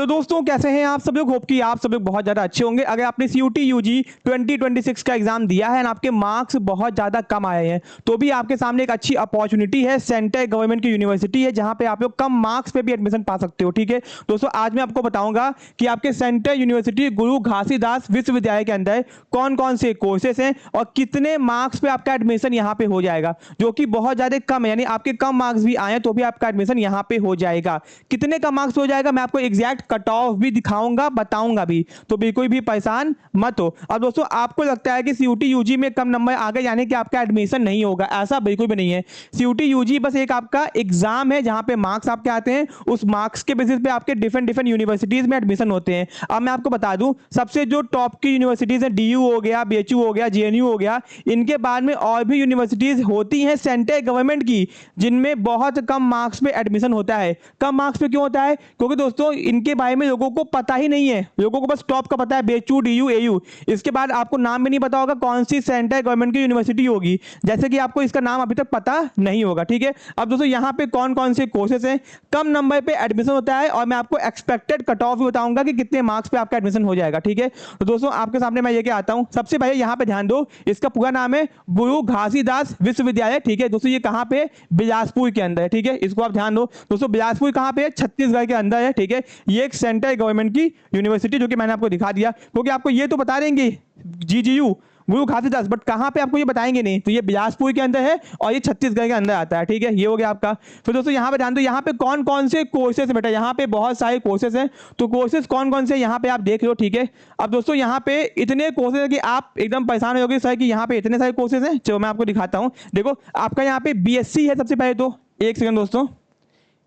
Hello दोस्तों, कैसे हैं आप सब लोग। होप कि आप सब लोग बहुत ज़्यादा अच्छे होंगे। अगर आपने CUT UG 2026 का एग्जाम दिया है और आपके मार्क्स बहुत ज़्यादा कम आए हैं तो भी आपके सामने एक अच्छी अपॉर्चुनिटी है। सेंटर गवर्नमेंट की यूनिवर्सिटी है जहां पे आप लोग कम मार्क्स पे भी एडमिशन पा सकते हो। ठीक है दोस्तों, आज मैं आपको बताऊंगा कि आपके सेंटर यूनिवर्सिटी गुरु घासीदास विश्वविद्यालय के अंदर कौन कौन से कोर्सेस हैं और कितने मार्क्स पे आपका एडमिशन यहाँ पे हो जाएगा, जो कि बहुत ज़्यादा कम है। यानी आपके कम मार्क्स भी आए तो भी आपका एडमिशन यहाँ पे हो जाएगा। कितने कम मार्क्स हो जाएगा मैं आपको एग्जैक्ट कट ऑफ भी दिखाऊंगा, बताऊंगा भी, तो बिल्कुल भी परेशान मत हो। अब दोस्तों, आपको लगता है कि CUT UG में कम नंबर आ गए यानी कि आपका एडमिशन नहीं होगा, ऐसा बिल्कुल भी नहीं है। CUT UG बस एक आपका एग्जाम है जहां पे मार्क्स आपके आते हैं, उस मार्क्स के बेसिस पे आपके डिफरेंट डिफरेंट यूनिवर्सिटीज में एडमिशन होते हैं। अब मैं आपको बता दूं, सबसे जो टॉप की यूनिवर्सिटीज है, DU हो गया, BHU हो गया, JNU हो गया, इनके बाद में और भी यूनिवर्सिटीज होती हैं सेंट्रल गवर्नमेंट की जिनमें बहुत कम मार्क्स पे एडमिशन होता है। कम मार्क्स पे क्यों होता है? क्योंकि दोस्तों इनके बारे में लोगों को पता ही नहीं है। लोगों को बस टॉप का पता है, BHU, DU, AU। इसके बाद आपको नाम भी नहीं पता होगा कौन सी सेंट्रल गवर्नमेंट की यूनिवर्सिटी होगी, जैसे कि आपको इसका नाम अभी तक पता नहीं होगा। ठीक है, अब दोस्तों यहाँ पे कौन कौन से कोर्सेज हैं, कम नंबर पे एडमिशन होता है और मैं आपको एक्सपेक्टेड कट ऑफ भी बताऊंगा कि कितने मार्क्स पे आपका एडमिशन हो जाएगा। ठीक है, तो दोस्तों आपके सामने मैं लेके आता हूं। सबसे पहले यहाँ पे ध्यान दो, इसका पूरा नाम है गुरु घासीदास विश्वविद्यालय। ठीक है दोस्तों, ये कहाँ पे? बिलासपुर के अंदर है। ठीक है, इसको आप ध्यान दो दोस्तों, बिलासपुर कहाँ पे है? छत्तीसगढ़ के अंदर है। ठीक है, ये एक सेंट्रल गवर्नमेंट की यूनिवर्सिटी जो कि मैंने आपको दिखा दिया, क्योंकि आपको ये तो बता देंगे GGU गुरु घासीदास, बट कहाँ पे आपको ये बताएंगे नहीं। तो ये बिलासपुर के अंदर है और ये छत्तीसगढ़ के अंदर आता है। ठीक है, ये हो गया आपका। फिर दोस्तों यहाँ पे ध्यान दो, यहाँ पे कौन कौन से कोर्सेज है बेटा, यहाँ पे बहुत सारे कोर्सेज हैं। तो कोर्सेज कौन कौन से यहाँ पे आप देख लो। ठीक है, अब दोस्तों यहाँ पे इतने कोर्सेज है कि आप एकदम परेशान हो गए सर कि यहाँ पे इतने सारे कोर्सेज हैं। चलो मैं आपको दिखाता हूँ। देखो आपका यहाँ पे BSc है सबसे पहले। तो एक सेकंड दोस्तों,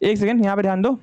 एक सेकंड यहाँ पे ध्यान दो।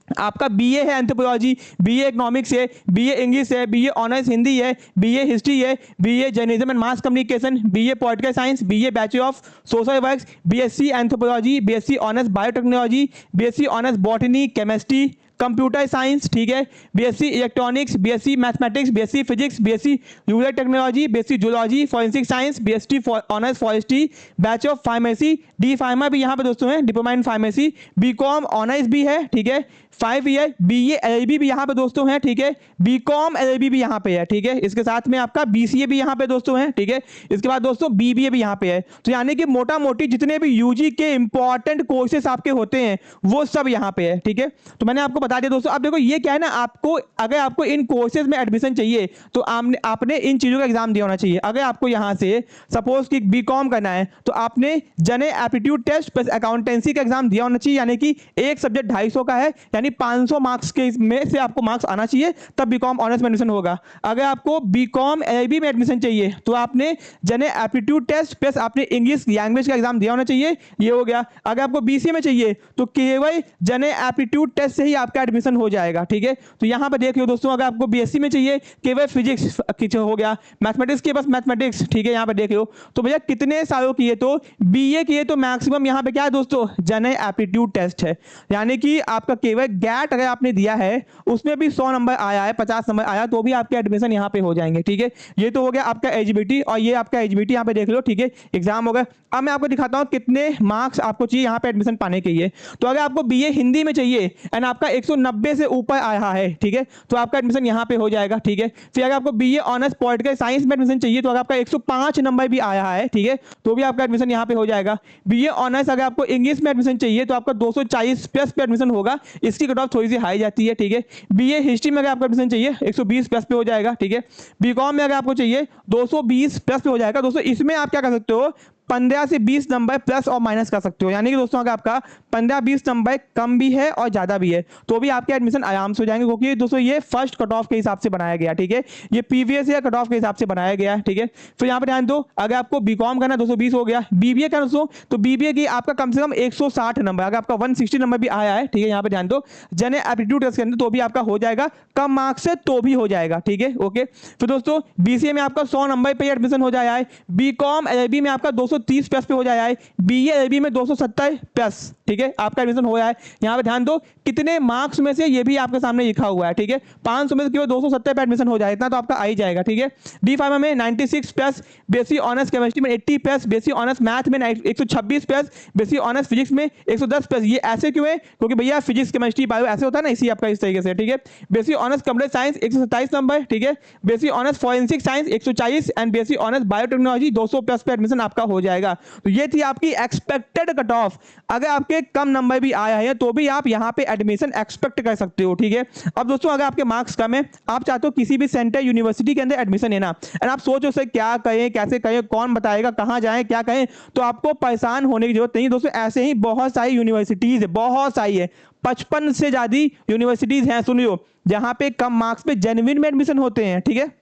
आपका BA है एंथ्रोपोलॉजी, BA इकोनॉमिक्स है, BA इंग्लिश है, BA ऑनर्स हिंदी है, BA हिस्ट्री है, BA journalism and mass communication, BA political science, BA bachelor of social works, BSc anthropology, BSc honours biotechnology, BSc honours botany chemistry computer science. ठीक है, BSc electronics, BSc mathematics, BSc physics, BSc rural technology, BSc zoology, forensic science, BSc honours forestry, batch of pharmacy, D pharma भी यहाँ पे दोस्तों है, diploma in pharmacy, BCom honours भी है। ठीक है, 5 ईयर BA LLB भी यहाँ पे दोस्तों है। ठीक है, BCom LLB भी यहाँ पे है। ठीक है, इसके साथ में आपका BCA भी यहाँ पे दोस्तों है। ठीक है, इसके बाद दोस्तों BBA भी यहाँ पे है। तो यानी कि मोटा मोटी जितने भी UG के इंपॉर्टेंट कोर्सेस आपके होते हैं वो सब यहाँ पे है। ठीक है, तो मैंने आपको बता दिया दोस्तों। अब देखो ये क्या है ना, आपको अगर आपको इन कोर्सेज में एडमिशन चाहिए तो आपने इन चीजों का एग्जाम दिया होना चाहिए। अगर आपको यहाँ से सपोज कि BCom करना है तो आपने general aptitude test plus accountancy का एग्जाम दिया होना चाहिए, यानी कि एक सब्जेक्ट 250 का है, यानी 500 मार्क्स के में से आपको मार्क्स आना चाहिए, तब BCom ऑनर्स में एडमिशन होगा। अगर आपको BCom LLB में एडमिशन चाहिए तो आपने जनरल एप्टीट्यूड टेस्ट प्लस आपने इंग्लिश लैंग्वेज का एग्जाम दिया होना चाहिए, ये हो गया। अगर आपको BCA में चाहिए तो केवल जनरल एप्टीट्यूड टेस्ट से ही आपका एडमिशन हो जाएगा। ठीक है, तो यहां पर देख लो दोस्तों, अगर आपको BSc में चाहिए केवल फिजिक्स हो गया, मैथमेटिक्स के बस मैथमेटिक्स। ठीक है, यहां पर देख लो। तो भैया कितने सालों किए? तो BA किए तो मैक्सिमम यहां पे क्या है दोस्तों, जनरल एप्टीट्यूड टेस्ट है, यानी कि आपका केवल गैट अगर आपने दिया है उसमें भी 100 नंबर आया है, 50 नंबर आया तो भी आपके एडमिशन यहां पे हो जाएंगे। ठीक है, ये तो हो गया आपका एलिजिबिलिटी, और ये आपका एलिजिबिलिटी यहां पे देख लो। ठीक है, एग्जाम हो गया। अब मैं आपको दिखाता हूं कितने मार्क्स आपको चाहिए यहां पे एडमिशन पाने के लिए। तो अगर आपको BA हिंदी में चाहिए एंड आपका 190 से ऊपर आया है, ठीक है, तो आपका एडमिशन यहां पे हो जाएगा। ठीक है, फिर अगर आपको BA ऑनर्स पॉलिटिकल साइंस में एडमिशन चाहिए तो अगर आपका 105 नंबर भी आया है, ठीक है, तो भी आपका एडमिशन यहां पे हो जाएगा। BA ऑनर्स अगर आपको इंग्लिश में एडमिशन चाहिए तो आपका 240 प्लस पे एडमिशन होगा, इसकी कट ऑफ थोड़ी सी हाई जाती है। ठीक है, BA हिस्ट्री में अगर आपको एडमिशन चाहिए 120 प्लस पे हो जाएगा। ठीक है, BCom में अगर आपको चाहिए 220 प्लस पे हो जाएगा। दोस्तों इसमें आप क्या कर सकते हो, 15 से 20 नंबर प्लस और माइनस कर सकते हो, यानी कि दोस्तों अगर आपका 15-20 नंबर कम भी है और ज्यादा भी है तो भी आपके एडमिशन आराम से हो जाएंगे, क्योंकि दोस्तों ये फर्स्ट कट ऑफ के हिसाब से बनाया गया। ठीक है, ये प्रीवियस ईयर कट ऑफ के हिसाब से बनाया गया है। ठीक है, फिर यहाँ पे ध्यान दो, अगर आपको BCom करना 220 हो गया, BBA का दोस्तों तो BBA की आपका कम से कम 160 नंबर, अगर आपका 160 नंबर भी आया है, ठीक है, यहाँ पे ध्यान दो, जनरल एप्टीट्यूड टेस्ट के अंदर तो भी आपका हो जाएगा, कम मार्क्स से तो भी हो जाएगा। ठीक है, ओके। फिर दोस्तों BCA में आपका 100 नंबर पे एडमिशन हो जाएगा है, BCom LLB में आपका 230 प्लस पे हो जाया है, BA में 270 प्लस, ठीक है, आपका एडमिशन हो रहा है। यहाँ पे ध्यान दो कितने मार्क्स में से, ये भी आपके सामने लिखा हुआ है, ठीक है, 500 में से केवल 270 पे एडमिशन हो जाए, इतना तो आपका आ ही जाएगा, ठीक है। डी फार्मा में 96 प्लस, बेसिक ऑनर्स केमिस्ट्री में 80 प्लस, बेसिक ऑनर्स मैथ में 126 प्लस, बेसिक ऑनर्स फिजिक्स में 110 प्लस। ये ऐसे क्यों है? क्योंकि भैया फिजिक्स केमिस्ट्री बायो ऐसे होता है ना, इसी आपका इस तरीके से, ठीक है। Basic honours computer science 127 number, ठीक है। Basic honours forensic science 140 and basic honours biotechnology 200 plus पे एडमिशन आपका हो जाएगा। तो ये थी आपकी एक्सपेक्टेड कट ऑफ। अगर आपके कम नंबर भी आया है तो भी आप यहाँ पे एडमिशन एक्सपेक्ट कर सकते हो, ठीक है। अब दोस्तों अगर आपके मार्क्स कम है, आप चाहते हो किसी भी सेंटर यूनिवर्सिटी के अंदर एडमिशन लेना, एंड आप सोचो सर क्या कहें, कैसे कहें, कौन बताएगा, कहाँ जाएं, क्या कहें, तो आपको परेशान होने की जरूरत नहीं दोस्तों। ऐसे ही बहुत सारी यूनिवर्सिटीज है, बहुत सारी है, 55 से ज्यादा यूनिवर्सिटीज हैं, सुनियो, जहां पे कम मार्क्स पे जेन्युइन में एडमिशन होते हैं, ठीक है,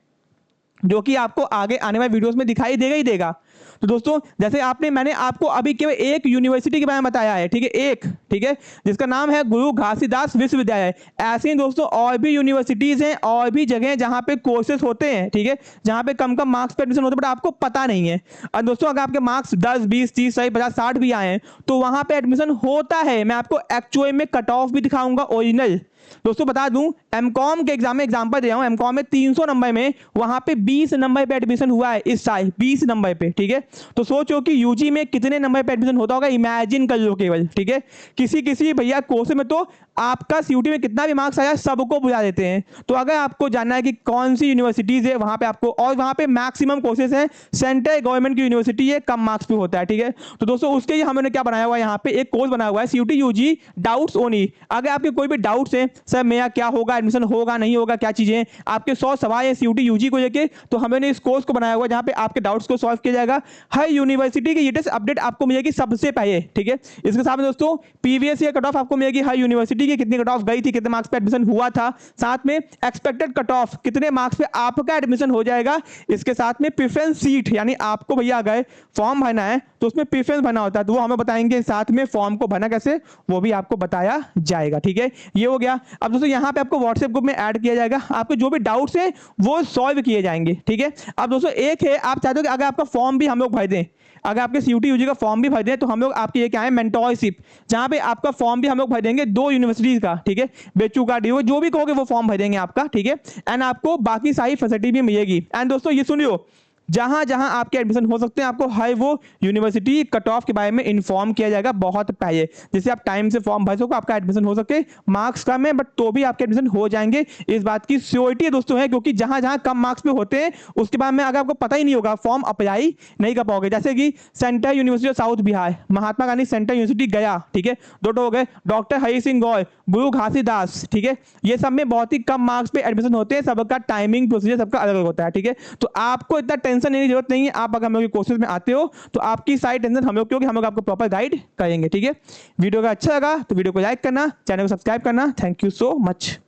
जो कि आपको आगे आने वाले वीडियोस में दिखाई देगा ही देगा। तो दोस्तों जैसे मैंने आपको अभी केवल एक यूनिवर्सिटी के बारे में बताया है, ठीक है, एक, ठीक है, जिसका नाम है गुरु घासीदास विश्वविद्यालय। ऐसे ही दोस्तों और भी यूनिवर्सिटीज हैं, और भी जगह हैं जहां पे कोर्सेज होते हैं, ठीक है, जहां पे कम कम मार्क्स पे एडमिशन होते हैं, बट आपको पता नहीं है। और दोस्तों अगर आपके मार्क्स 10 20 30 40 50 60 भी आए हैं तो वहां पे एडमिशन होता है। मैं आपको एक्चुअल में कट ऑफ भी दिखाऊंगा ओरिजिनल। दोस्तों बता दूं, एमकॉम के एग्जाम में एग्जांपल दे रहा हूं, एमकॉम में 300 नंबर में वहां पे 20 नंबर पे एडमिशन हुआ है इस साल, 20 नंबर पे, ठीक है। तो सोचो कि यूजी में कितने नंबर पे एडमिशन होता होगा, इमेजिन कर लो केवल, ठीक है। किसी भैया कोर्स में तो आपका सीयूटी में कितना भी मार्क्स आया सबको बुला देते हैं। तो अगर आपको जानना है कि कौन सी यूनिवर्सिटीज है वहां पे आपको, और वहां पे मैक्सिमम कोर्सेज हैं, सेंट्रल गवर्नमेंट की यूनिवर्सिटी है, कम मार्क्स पे होता है, ठीक है। तो दोस्तों उसके लिए हमने क्या बनाया हुआ है, यहाँ पे एक कोर्स बनाया हुआ है, सीयूटी यूजी डाउट्स ओनली। अगर आपके कोई भी डाउट्स है, सर मेरा क्या होगा, एडमिशन होगा नहीं होगा, क्या चीजें, आपके 100 सवाल है सीयूटी यूजी को लेके, तो हमने इस कोर्स को बनाया हुआ है जहां पे आपके डाउट्स को सॉल्व किया जाएगा। हर यूनिवर्सिटी की लेटेस्ट अपडेट आपको मिलेगी सबसे पहले, ठीक है। इसके साथ में दोस्तों प्रीवियस ईयर कट ऑफ आपको मिलेगी, हर यूनिवर्सिटी की कितनी कट ऑफ गई थी, कितने मार्क्स पे एडमिशन हुआ था, साथ में एक्सपेक्टेड कट ऑफ कितने मार्क्स पे आपका एडमिशन हो जाएगा। इसके साथ में प्रेफरेंस सीट, यानी आपको भैया अगर फॉर्म भरना है तो उसमें प्रेफरेंस भरना होता है, तो वो हमें बताएंगे, साथ में फॉर्म को भरना कैसे वो भी आपको बताया जाएगा, ठीक है। ये हो गया। अब दोस्तों यहाँ पे आपको व्हाट्सएप ग्रुप में ऐड किया जाएगा, आपके जो भी डाउट्स हैं वो सॉल्व किए जाएंगे, ठीक है। अब दोस्तों एक है, आप चाहते हो कि अगर आपका फॉर्म भी हम लोग भर दें, अगर आपके सीयूटी यूजी का फॉर्म भी भर दें, तो हम लोग आपके ये क्या है, मेंटोरशिप, जहां पे आपका फॉर्म भी हम लोग भर देंगे 2 यूनिवर्सिटीज का, ठीक है, बेचू का डीओ जो भी कहोगे वो फॉर्म भर देंगे आपका, ठीक है। एंड आपको बाकी सारी फैसिलिटी भी मिलेगी। एंड दोस्तों ये सुनियो, जहां जहां आपके एडमिशन हो सकते हैं आपको हर वो यूनिवर्सिटी कट ऑफ के बारे में इन्फॉर्म किया जाएगा बहुत पहले, जिससे आप टाइम से फॉर्म भर सको, आपका एडमिशन हो सके। मार्क्स कम है बट तो भी आपके एडमिशन हो जाएंगे, इस बात की श्योरिटी दोस्तों है, क्योंकि जहां जहां कम मार्क्स पे होते हैं उसके बाद में अगर आपको पता ही नहीं होगा फॉर्म अप्लाई नहीं कर पाओगे। जैसे कि central university of south Bihar, Mahatma Gandhi central university गया, ठीक है, 2 हो गए, डॉक्टर हरि सिंह गौर, गुरु घासीदास, ठीक है, ये सब में बहुत ही कम मार्क्स पे एडमिशन होते हैं, सबका टाइमिंग प्रोसीजर सबका अलग अलग होता है, ठीक है। तो आपको इतना टेंशन लेने की जरूरत नहीं है। आप अगर हम लोग के कोर्सेज में आते हो तो आपकी सारी टेंशन हम लोग, क्योंकि हम लोग आपको प्रॉपर गाइड करेंगे, ठीक है। वीडियो का अच्छा लगा तो वीडियो को लाइक करना, चैनल को सब्सक्राइब करना। Thank you so much.